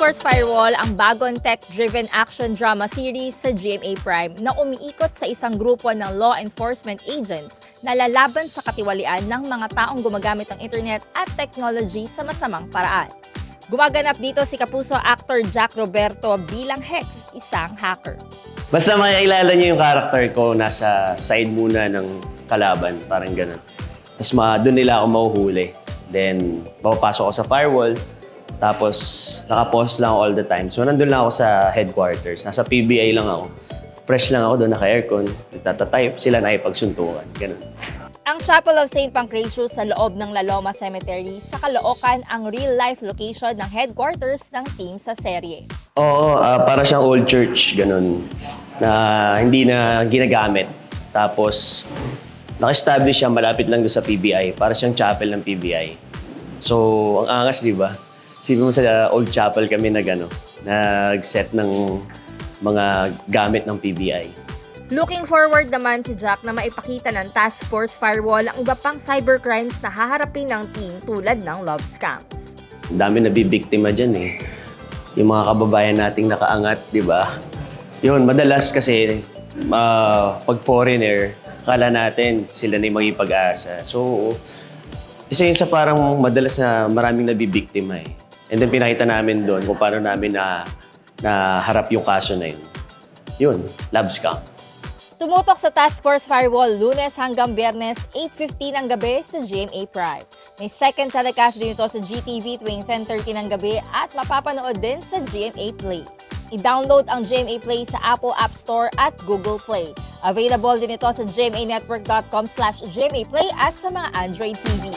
Force Firewall ang bagong tech-driven action drama series sa GMA Prime na umiikot sa isang grupo ng law enforcement agents na lalaban sa katiwalian ng mga taong gumagamit ng internet at technology sa masamang paraan. Gumaganap dito si kapuso actor Jack Roberto bilang Hex, isang hacker. Basta makikilala niyo yung character ko, nasa side muna ng kalaban, parang ganun. Tapos doon nila ako mahuhuli. Then, papapasok ako sa firewall. Tapos, naka-pause lang ako all the time. So, nandun lang ako sa headquarters. Nasa PBI lang ako. Fresh lang ako doon, naka-aircon. Nagtatatype, sila nakipagsuntukan. Ganun. Ang Chapel of St. Pancratius sa loob ng La Loma Cemetery sa Caloocan ang real-life location ng headquarters ng team sa serye. Oo, para siyang old church, ganun. Na hindi na ginagamit. Tapos, naka-establish siya malapit lang doon sa PBI. Para siyang chapel ng PBI. So, ang angas, di ba? Isipin mo sa old chapel kami nag-set ng mga gamit ng PBI. Looking forward naman si Jack na maipakita ng Task Force Firewall ang iba pang cybercrimes na haharapin ng team tulad ng love scams. Ang dami nabibiktima dyan eh. Yung mga kababayan nating nakaangat, di ba? Yun, madalas kasi pag foreigner, akala natin sila na yung maging pag-asa. So, isa yun sa parang madalas na maraming nabibiktima eh. And then pinakita namin doon kung paano namin na harap yung kaso na yun. Yun, love scam. Tumutok sa Task Force Firewall Lunes hanggang Biyernes 8:50 ng gabi sa GMA Prime. May second telecast din ito sa GTV tuwing 10:30 ng gabi at mapapanood din sa GMA Play. I-download ang GMA Play sa Apple App Store at Google Play. Available din ito sa gmanetwork.com/GMA Play at sa mga Android TV.